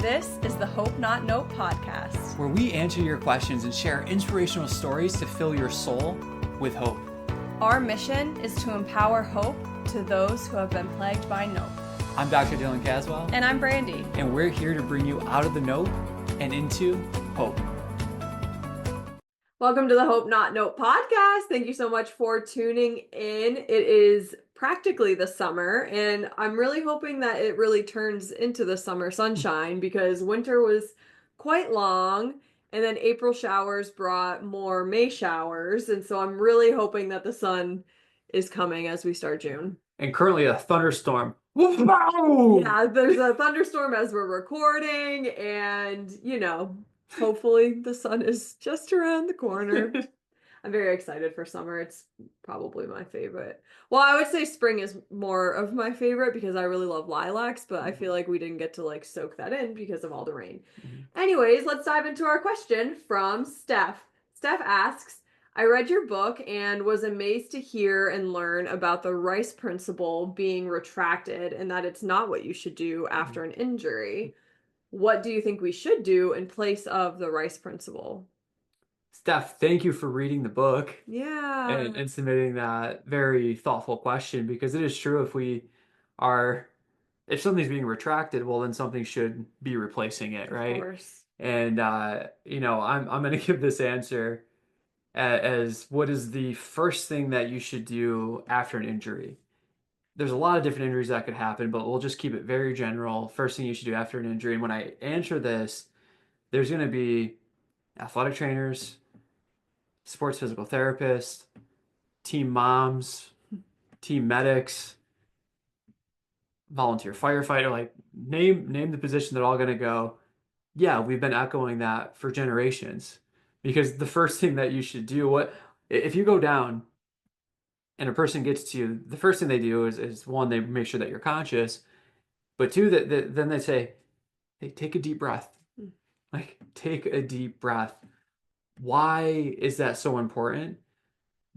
This is the Hope Not Note podcast, where we answer your questions and share inspirational stories to fill your soul with hope. Our mission is to empower hope to those who have been plagued by nope. I'm Dr. Dylan Caswell. And I'm Brandy. And we're here to bring you out of the nope and into hope. Welcome to the Hope Not Note podcast. Thank you so much for tuning in. It is practically the summer, and I'm really hoping that it really turns into the summer sunshine because winter was quite long, and then April showers brought more May showers, and so I'm really hoping that the sun is coming as we start June. And currently a thunderstorm. Yeah, there's a thunderstorm as we're recording, and hopefully the sun is just around the corner. I'm very excited for summer. It's probably my favorite. Well, I would say spring is more of my favorite because I really love lilacs, but I feel like we didn't get to soak that in because of all the rain. Anyways, let's dive into our question from Steph. Steph asks, I read your book and was amazed to hear and learn about the Rice principle being retracted and that it's not what you should do after an injury. What do you think we should do in place of the Rice principle? Steph, thank you for reading the book. Yeah. And submitting that very thoughtful question, because it is true, if something's being retracted, well, then something should be replacing it, right? Of course. And I'm going to give this answer as what is the first thing that you should do after an injury. There's a lot of different injuries that could happen, but we'll just keep it very general. First thing you should do after an injury. And when I answer this, there's going to be athletic trainers, sports physical therapists, team moms, team medics, volunteer firefighter, name the position they're all going to go, yeah, we've been echoing that for generations. Because the first thing that you should do, if you go down and a person gets to you, the first thing they do is one, they make sure that you're conscious, but two, then they say, hey, take a deep breath. Take a deep breath. Why is that so important?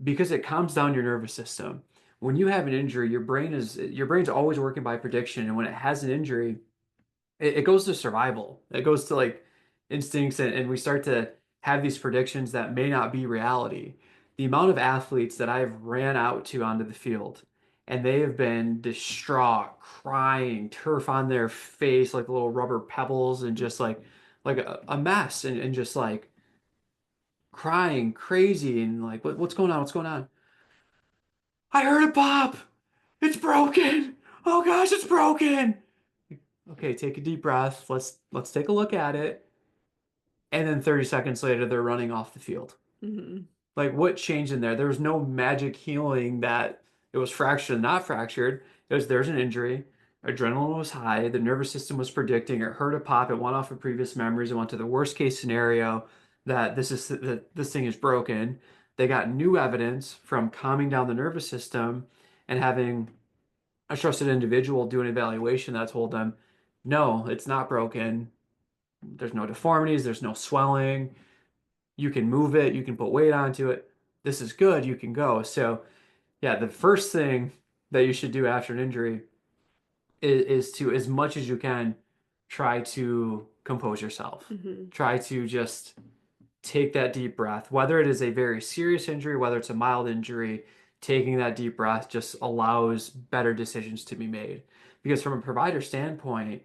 Because it calms down your nervous system. When you have an injury, your brain's always working by prediction, and when it has an injury, it goes to survival. It goes to instincts, and we start to have these predictions that may not be reality. The amount of athletes that I've ran out to onto the field, and they have been distraught, crying, turf on their face, like little rubber pebbles, and just like a mess, and just crying crazy, and what's going on? What's going on? I heard it pop. It's broken. Oh gosh, it's broken. Okay, take a deep breath. Let's take a look at it. And then 30 seconds later, they're running off the field. Mm-hmm. What changed in there? There was no magic healing that it was fractured and not fractured. There's an injury. Adrenaline was high. The nervous system was predicting. It heard a pop. It went off of previous memories. It went to the worst case scenario that this thing is broken. They got new evidence from calming down the nervous system and having a trusted individual do an evaluation that told them, no, it's not broken. There's no deformities. There's no swelling. You can move it. You can put weight onto it. This is good. You can go. So, yeah, the first thing that you should do after an injury is to, as much as you can, try to compose yourself. Mm-hmm. Try to just take that deep breath. Whether it is a very serious injury, whether it's a mild injury, taking that deep breath just allows better decisions to be made. Because from a provider standpoint,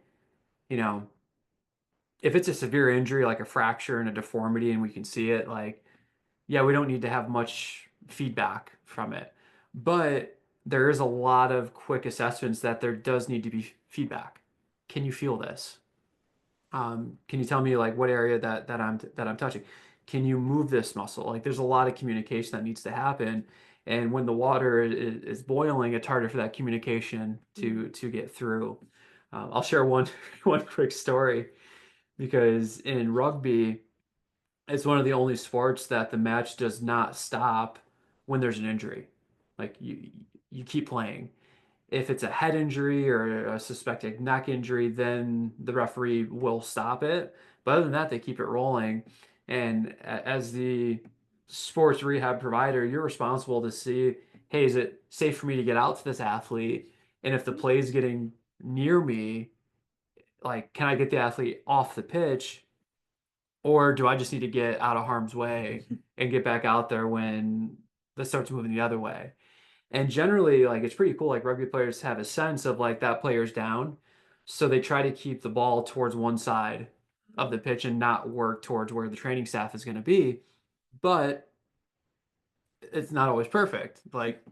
if it's a severe injury like a fracture and a deformity and we can see it, we don't need to have much feedback from it. But there is a lot of quick assessments that there does need to be feedback. Can you feel this? Can you tell me what area that I'm touching? Can you move this muscle? There's a lot of communication that needs to happen. And when the water is boiling, it's harder for that communication to get through. I'll share one quick story, because in rugby, it's one of the only sports that the match does not stop when there's an injury. You keep playing. If it's a head injury or a suspected neck injury, then the referee will stop it. But other than that, they keep it rolling. And as the sports rehab provider, you're responsible to see, hey, is it safe for me to get out to this athlete? And if the play is getting near me, like, can I get the athlete off the pitch, or do I just need to get out of harm's way and get back out there when this starts moving the other way? And generally, like, it's pretty cool. Like, rugby players have a sense of like that player's down, so they try to keep the ball towards one side of the pitch and not work towards where the training staff is going to be. But it's not always perfect. Like,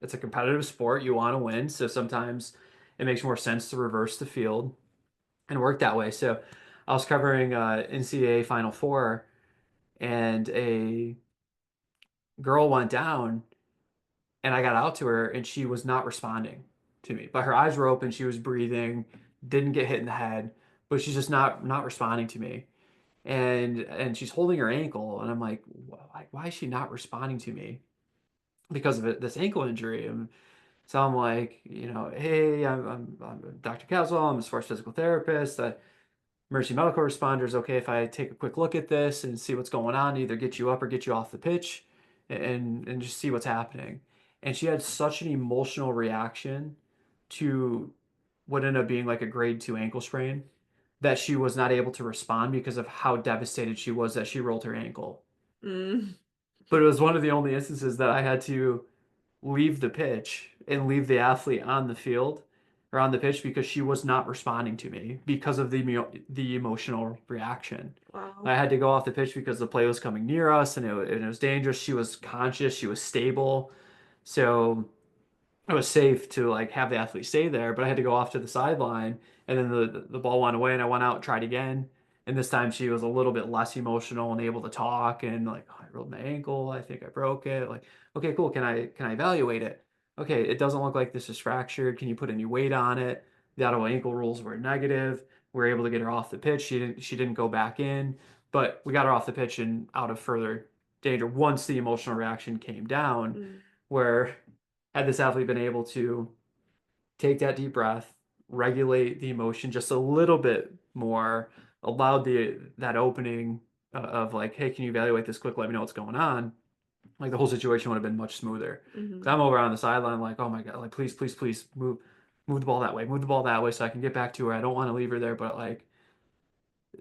it's a competitive sport. You want to win. So sometimes it makes more sense to reverse the field and work that way. So I was covering NCAA Final Four, and a girl went down, and I got out to her, and she was not responding to me. But her eyes were open. She was breathing, didn't get hit in the head, but she's just not responding to me. And she's holding her ankle, and I'm like, why is she not responding to me? Because of this ankle injury. And so I'm like, hey, I'm Dr. Caswell. I'm a sports physical therapist. Emergency medical responders. Okay, if I take a quick look at this and see what's going on, either get you up or get you off the pitch, and just see what's happening. And she had such an emotional reaction to what ended up being like a grade 2 ankle sprain that she was not able to respond because of how devastated she was that she rolled her ankle. Mm. But it was one of the only instances that I had to leave the pitch and leave the athlete on the field or on the pitch because she was not responding to me because of the emotional reaction. Wow. I had to go off the pitch because the play was coming near us, and it was dangerous. She was conscious, she was stable. So it was safe to like have the athlete stay there, but I had to go off to the sideline, and then the ball went away, and I went out and tried again. And this time she was a little bit less emotional and able to talk, and like, oh, I rolled my ankle, I think I broke it. Like, okay, cool. Can I evaluate it? Okay, it doesn't look like this is fractured. Can you put any weight on it? The auto ankle rules were negative. We were able to get her off the pitch. She didn't go back in, but we got her off the pitch and out of further danger once the emotional reaction came down, Mm. where had this athlete been able to take that deep breath, regulate the emotion just a little bit more, allowed that opening of like, hey, can you evaluate this quick? Let me know what's going on. Like, the whole situation would have been much smoother. Because I'm over on the sideline, like, oh my God, like, please, please, please move the ball that way, move the ball that way so I can get back to her. I don't want to leave her there, but like,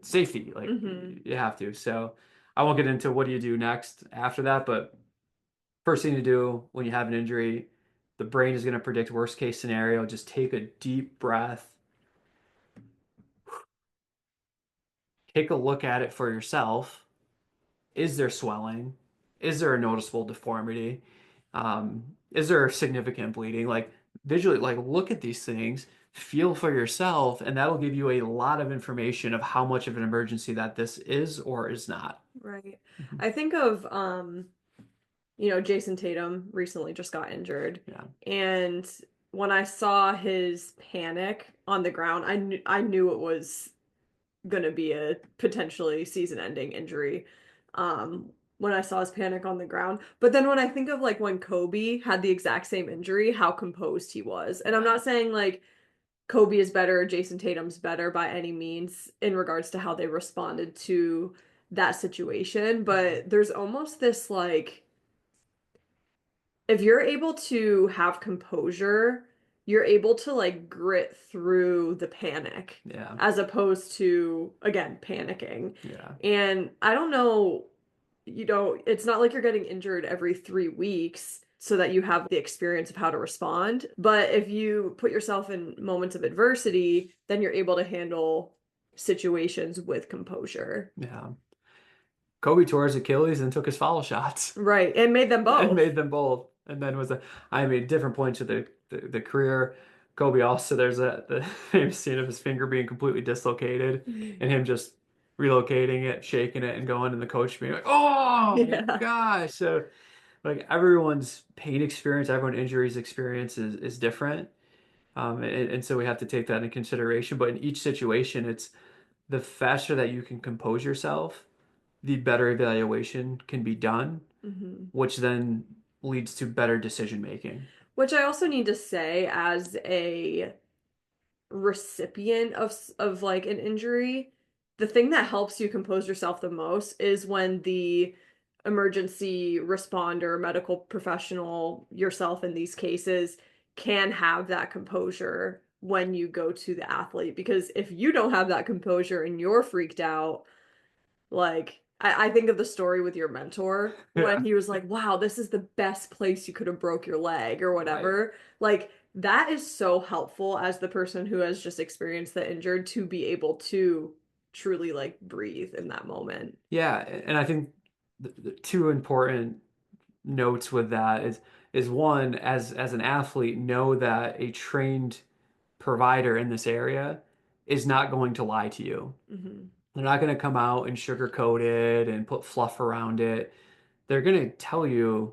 safety, like, you have to. So I won't get into what do you do next after that, but first thing to do when you have an injury, the brain is going to predict worst case scenario. Just take a deep breath, take a look at it for yourself. Is there swelling? Is there a noticeable deformity? Is there significant bleeding? Like, visually, like, look at these things, feel for yourself, and that'll give you a lot of information of how much of an emergency that this is or is not. Right. I think of Jason Tatum recently just got injured. Yeah. And when I saw his panic on the ground, I knew it was gonna be a potentially season-ending injury. When I saw his panic on the ground. But then when I think of like when Kobe had the exact same injury, how composed he was. And I'm not saying like Kobe is better, Jason Tatum's better by any means in regards to how they responded to that situation, but there's almost this like if you're able to have composure, you're able to like grit through the panic Yeah. as opposed to, again, panicking. Yeah. And I don't know, it's not like you're getting injured every 3 weeks so that you have the experience of how to respond. But if you put yourself in moments of adversity, then you're able to handle situations with composure. Yeah. Kobe tore his Achilles and took his foul shots. Right. And made them both. And made them both. And then I mean, different points of the career. Kobe also, there's the famous scene of his finger being completely dislocated and him just relocating it, shaking it, and going, and the coach being like, oh Yeah. gosh. So, like, everyone's pain experience, everyone's injuries experience is different. And so we have to take that into consideration. But in each situation, it's the faster that you can compose yourself, the better evaluation can be done, which then leads to better decision making. Which I also need to say, as a recipient of like an injury, the thing that helps you compose yourself the most is when the emergency responder, medical professional, yourself in these cases, can have that composure when you go to the athlete, because if you don't have that composure and you're freaked out, like I think of the story with your mentor when Yeah. he was like, wow, this is the best place you could have broke your leg or Right. whatever. Like that is so helpful as the person who has just experienced the injured to be able to truly like breathe in that moment. Yeah, and I think the two important notes with that is one, as an athlete, know that a trained provider in this area is not going to lie to you. Hmm. They're not going to come out and sugarcoat it and put fluff around it. They're going to tell you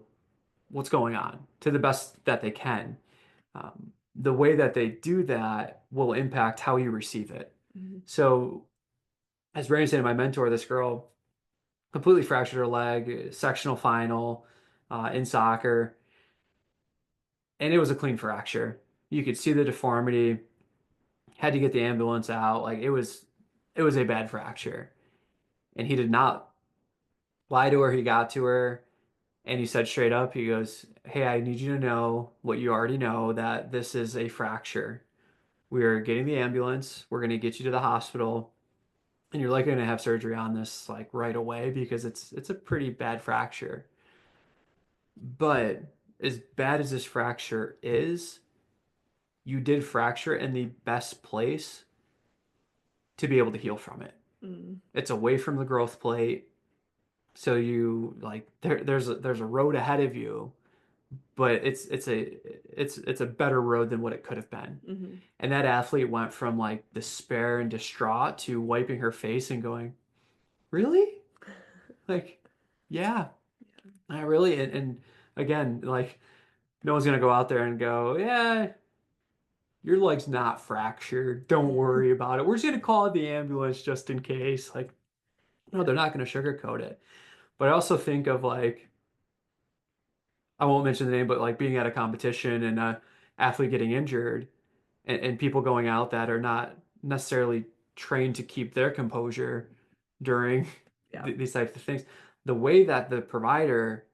what's going on to the best that they can. The way that they do that will impact how you receive it. Hmm. So, as Brandon said, my mentor, this girl completely fractured her leg, sectional final in soccer, and it was a clean fracture. You could see the deformity. Had to get the ambulance out. Like it was a bad fracture, and he did not lie to her. He got to her, and he said straight up, he goes, "Hey, I need you to know what you already know, that this is a fracture. We're getting the ambulance. We're going to get you to the hospital, and you're likely going to have surgery on this like right away because it's a pretty bad fracture. But as bad as this fracture is, you did fracture in the best place to be able to heal from it. Mm. It's away from the growth plate, so you like there's a road ahead of you, but it's a better road than what it could have been." Hmm. And that athlete went from like despair and distraught to wiping her face and going, "Really? Like, yeah, I really." And again, like, no one's gonna go out there and go, "Yeah, your leg's not fractured. Don't worry about it. We're just gonna call the ambulance just in case." Like, no, they're not gonna sugarcoat it. But I also think of like, I won't mention the name, but like being at a competition and a athlete getting injured, and people going out that are not necessarily trained to keep their composure during Yeah. these types of things. The way that the provider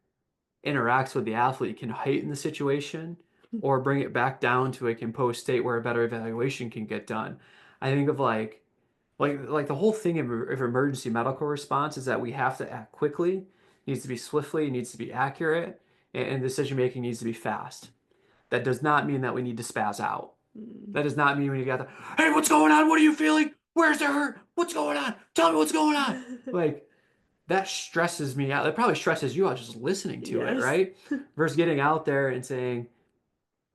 interacts with the athlete can heighten the situation or bring it back down to a composed state where a better evaluation can get done. I think of like the whole thing of emergency medical response is that we have to act quickly, it needs to be swiftly, it needs to be accurate, and decision making needs to be fast. That does not mean that we need to spaz out. Mm. That does not mean when you got the, "Hey, what's going on? What are you feeling? Where's the hurt? What's going on? Tell me what's going on." Like, that stresses me out. That probably stresses you out just listening to it, Yes. right? Versus getting out there and saying,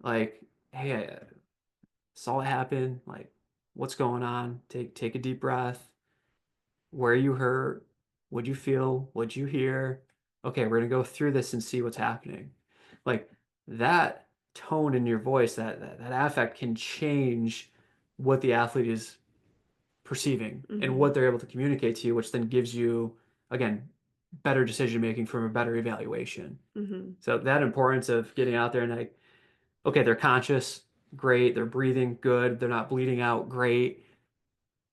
like, "Hey, I saw it happen. Like, what's going on? Take a deep breath. Where are you hurt? What'd you feel? What'd you hear? Okay, we're gonna go through this and see what's happening." Like, that tone in your voice, that affect can change what the athlete is perceiving and Hmm. what they're able to communicate to you, which then gives you, again, better decision making from a better evaluation. Hmm. So that importance of getting out there and like, okay, they're conscious, great, they're breathing, good, they're not bleeding out, great.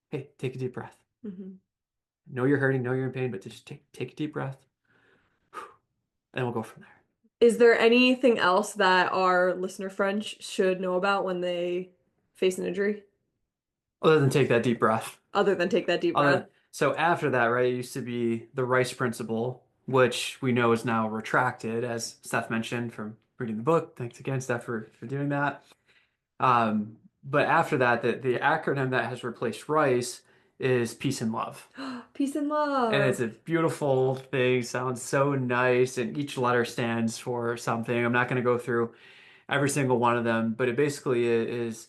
Hey, take a deep breath. Hmm. Know you're hurting, know you're in pain, but just take a deep breath, and we'll go from there. Is there anything else that our listener friends should know about when they face an injury Other than take that deep breath. other than take that deep breath? So after that, right, it used to be the Rice Principle, which we know is now retracted, as Steph mentioned from reading the book. Thanks again, Steph, for doing that. But after that, the acronym that has replaced Rice is Peace and Love. Peace and And it's love. a beautiful thing, sounds so nice, and each letter stands for something. I'm not going to go through every single one of them, but it basically is,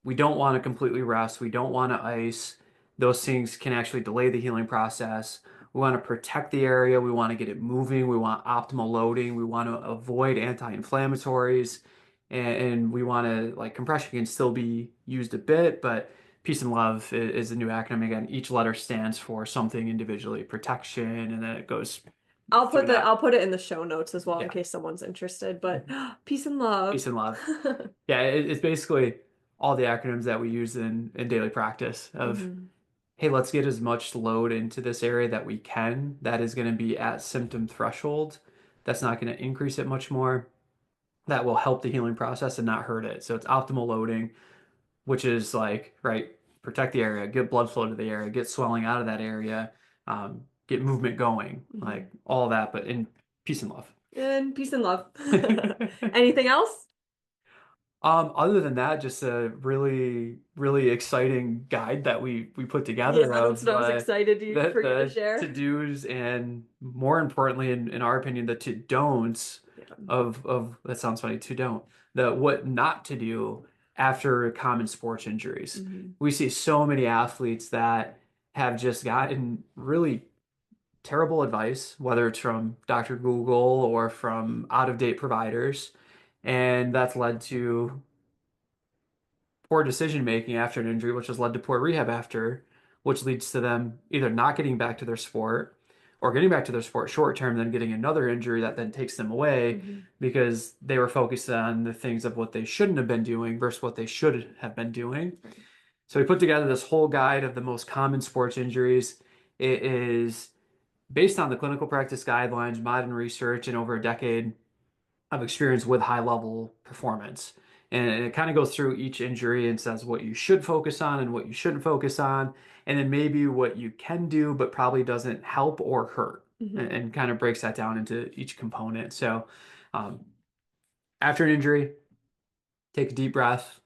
we don't want to completely rest. We don't want to ice. Those things can actually delay the healing process. We want to protect the area. We want to get it moving. We want optimal loading. We want to avoid anti-inflammatories. And we want to, like, compression can still be used a bit, but peace and love is the new acronym. Again, each letter stands for something individually, protection, and then it goes through I'll that. put it in the show notes as well in Yeah, case someone's interested, but peace and love. peace and love. Yeah, it's basically all the acronyms that we use in daily practice of, Hmm. hey, let's get as much load into this area that we can. That is going to be at symptom threshold. That's not going to increase it much more. That will help the healing process and not hurt it. So it's optimal loading. which is like, right, protect the area, get blood flow to the area, get swelling out of that area, get movement going, like all that, but in peace and love. And peace and love. Anything else? Other than that, just a really, really exciting guide that we put together That's of what I was excited for you to the share. to-dos and more importantly, in our opinion, the to-don'ts Yeah. of that sounds funny, to don't, the what not to do after common sports injuries. We see so many athletes that have just gotten really terrible advice, whether it's from Dr. Google or from out-of-date providers, and that's led to poor decision making after an injury, which has led to poor rehab after, which leads to them either not getting back to their sport or getting back to their sport short term, then getting another injury that then takes them away because they were focused on the things of what they shouldn't have been doing versus what they should have been doing. Right. So we put together this whole guide of the most common sports injuries. It is based on the clinical practice guidelines, modern research, and over a decade of experience with high level performance. And it kind of goes through each injury and says what you should focus on and what you shouldn't focus on, and then maybe what you can do but probably doesn't help or hurt, and kind of breaks that down into each component. So um, after an injury, take a deep breath,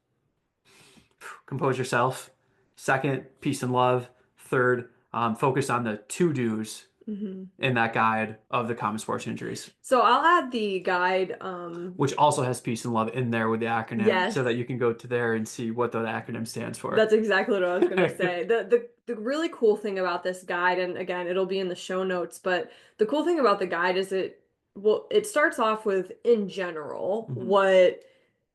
compose yourself. Second, peace and love. Third, focus on the to-dos in that guide of the common sports injuries. So I'll add the guide. Which also has peace and love in there with the acronym, Yes. so that you can go to there and see what the acronym stands for. That's exactly what I was going to say. The really cool thing about this guide, and again, it'll be in the show notes, but the cool thing about the guide is it starts off with, in general, what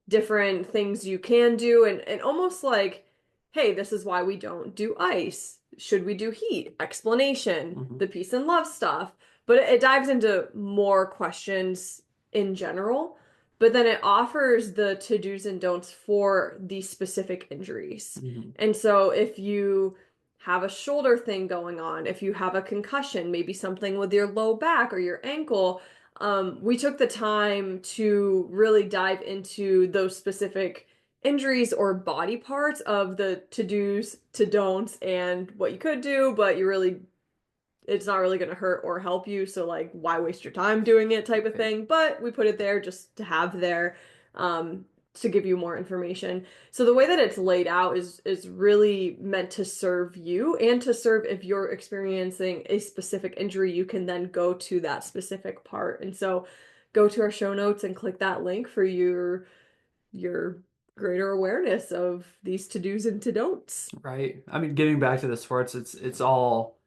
different things you can do, and almost like, hey, this is why we don't do ice. Should we do heat? Explanation, the peace and love stuff. But it dives into more questions in general. But then it offers the to-dos and don'ts for these specific injuries. And so if you have a shoulder thing going on, if you have a concussion, maybe something with your low back or your ankle, we took the time to really dive into those specific injuries or body parts of the to-dos, to-don'ts, and what you could do, but it's not really going to hurt or help you. So like, why waste your time doing it type of thing? But we put it there just to have there, to give you more information. So the way that it's laid out is really meant to serve you and to serve if you're experiencing a specific injury, you can then go to that specific part. And so go to our show notes and click that link for your greater awareness of these to-dos and to-don'ts. Right. I mean, getting back to the sports, it's all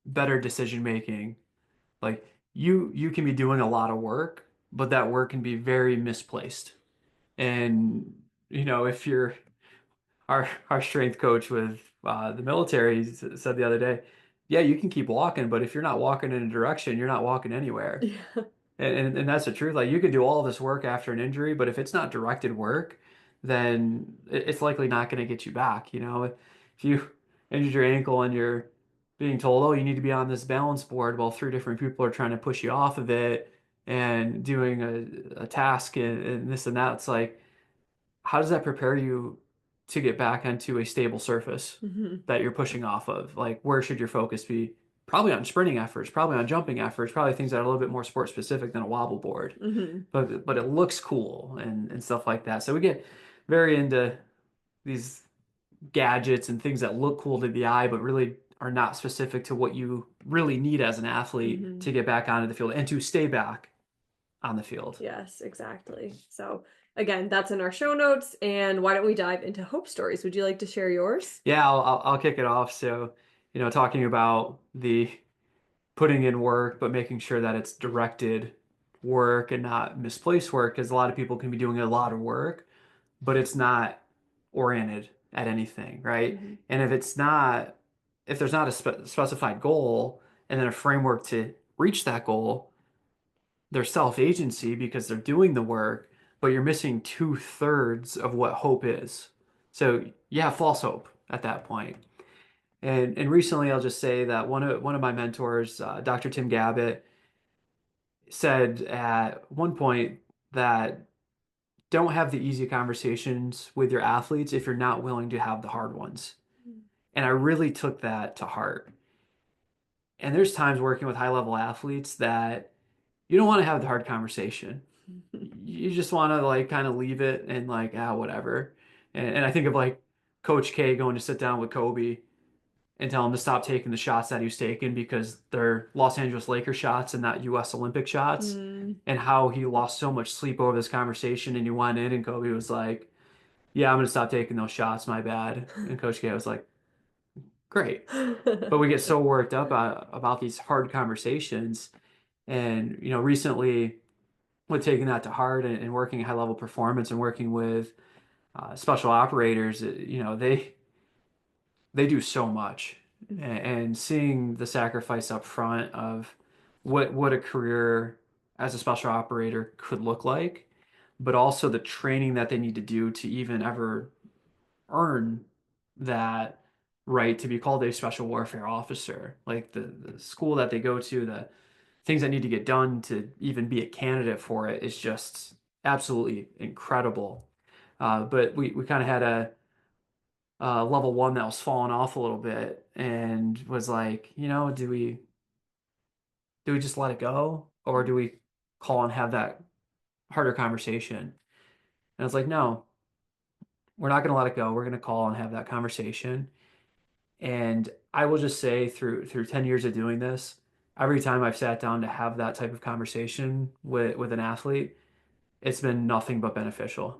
better decision making. Like you can be doing a lot of work, but that work can be very misplaced. And if you're our strength coach with the military said the other day, yeah, you can keep walking, but if you're not walking in a direction, you're not walking anywhere. Yeah. And that's the truth. Like you can do all this work after an injury, but if it's not directed work, then it's likely not going to get you back. If you injured your ankle and you're being told, oh, you need to be on this balance board, while three different people are trying to push you off of it and doing a task and this and that, it's like, how does that prepare you to get back onto a stable surface that you're pushing off of? Like, where should your focus be? Probably on sprinting efforts, probably on jumping efforts, probably things that are a little bit more sport specific than a wobble board. But it looks cool and stuff like that. So we get very into these gadgets and things that look cool to the eye, but really are not specific to what you really need as an athlete to get back onto the field and to stay back on the field. Yes, exactly. So again, that's in our show notes. And why don't we dive into hope stories? Would you like to share yours? Yeah, I'll kick it off. So, talking about the putting in work, but making sure that it's directed work and not misplaced work, because a lot of people can be doing a lot of work, but it's not oriented at anything, right? And if there's not a specified goal and then a framework to reach that goal, there's self-agency because they're doing the work, but you're missing 2/3 of what hope is. So you have false hope at that point. And recently, I'll just say that one of my mentors, Dr. Tim Gabbett, said at one point that don't have the easy conversations with your athletes if you're not willing to have the hard ones. And I really took that to heart. And there's times working with high level athletes that you don't want to have the hard conversation. You just want to like kind of leave it and like, whatever. And I think of like Coach K going to sit down with Kobe and tell him to stop taking the shots that he was taking because they're Los Angeles Lakers shots and not US Olympic shots, and how he lost so much sleep over this conversation. And he went in and Kobe was like, yeah, I'm going to stop taking those shots, my bad. And Coach K was like, great. But we get so worked up about these hard conversations. And, recently with taking that to heart and working high level performance and working with special operators, they do so much, and seeing the sacrifice up front of what a career as a special operator could look like, but also the training that they need to do to even ever earn that right to be called a special warfare officer, like the school that they go to, the things that need to get done to even be a candidate for it is just absolutely incredible. But we kind of had a level one that was falling off a little bit and was like, do we just let it go, or do we call and have that harder conversation? And I was like, no, we're not going to let it go. We're going to call and have that conversation. And I will just say through 10 years of doing this, every time I've sat down to have that type of conversation with an athlete, it's been nothing but beneficial.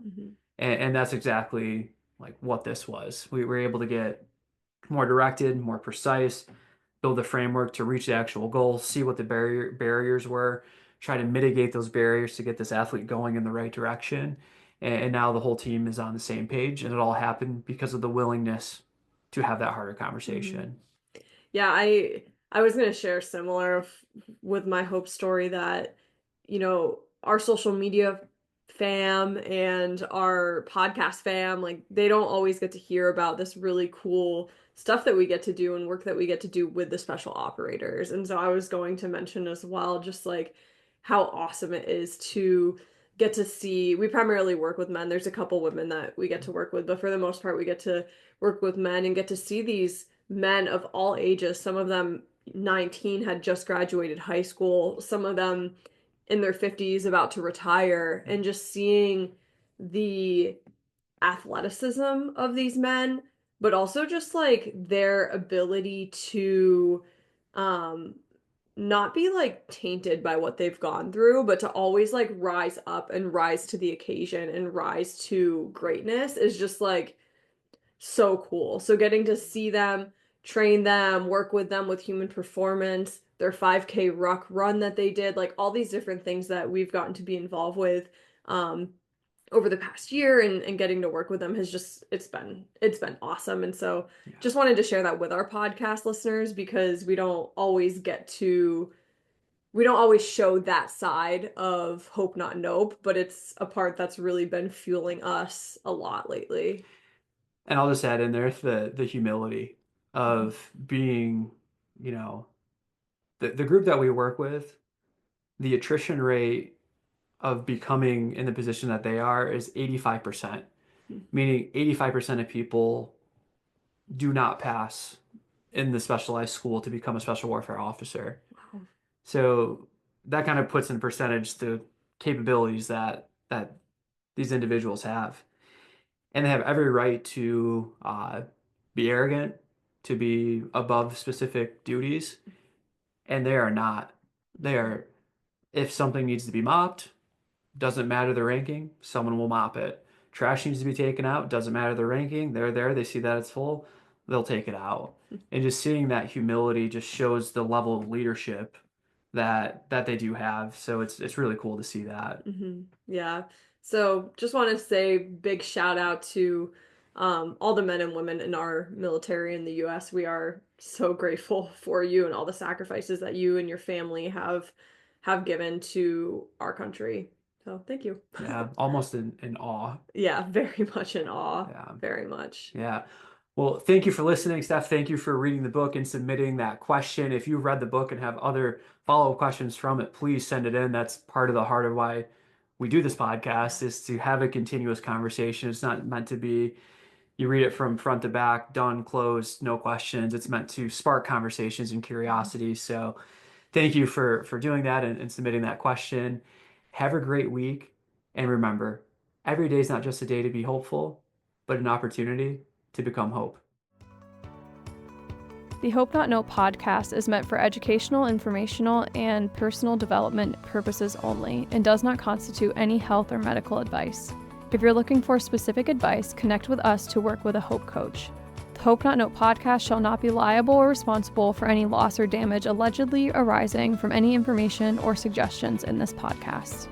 And that's exactly like what this was. We were able to get more directed, more precise, build a framework to reach the actual goal, see what the barriers were, try to mitigate those barriers to get this athlete going in the right direction. And now the whole team is on the same page, and it all happened because of the willingness to have that harder conversation. Yeah, I was going to share similar with my hope story that, our social media fam and our podcast fam, like they don't always get to hear about this really cool stuff that we get to do and work that we get to do with the special operators. And so I was going to mention as well, just like how awesome it is to get to see, we primarily work with men. There's a couple women that we get to work with, but for the most part, we get to work with men and get to see these men of all ages. Some of them 19 had just graduated high school, some of them in their 50s about to retire, and just seeing the athleticism of these men, but also just like their ability to not be like tainted by what they've gone through, but to always like rise up and rise to the occasion and rise to greatness is just like so cool. So getting to see them, train them, work with them with human performance, their 5K ruck run that they did, like all these different things that we've gotten to be involved with over the past year, and getting to work with them has just it's been awesome. And so just wanted to share that with our podcast listeners, because we don't always show that side of Hope Not Nope, but it's a part that's really been fueling us a lot lately. And I'll just add in there the humility of being, the group that we work with, the attrition rate of becoming in the position that they are is 85%, meaning 85% of people do not pass in the specialized school to become a special warfare officer. Wow. So that kind of puts in percentage the capabilities that these individuals have. And they have every right to be arrogant, to be above specific duties, and they are not. They are, if something needs to be mopped, doesn't matter the ranking, someone will mop it. Trash needs to be taken out, doesn't matter the ranking, they're there, they see that it's full, they'll take it out. And just seeing that humility just shows the level of leadership that they do have. So it's really cool to see that. Yeah. So just want to say big shout out to all the men and women in our military in the U.S. We are so grateful for you and all the sacrifices that you and your family have given to our country. So thank you. Yeah, almost in awe. Yeah, very much in awe. Yeah. Very much. Yeah. Well, thank you for listening, Steph. Thank you for reading the book and submitting that question. If you've read the book and have other follow-up questions from it, please send it in. That's part of the heart of why we do this podcast, is to have a continuous conversation. It's not meant to be, you read it from front to back, done, closed, no questions. It's meant to spark conversations and curiosity. So thank you for doing that and submitting that question. Have a great week. And remember, every day is not just a day to be hopeful, but an opportunity to become hope. The Hope Not Know podcast is meant for educational, informational, and personal development purposes only and does not constitute any health or medical advice. If you're looking for specific advice, connect with us to work with a Hope coach. The Hope Not Know podcast shall not be liable or responsible for any loss or damage allegedly arising from any information or suggestions in this podcast.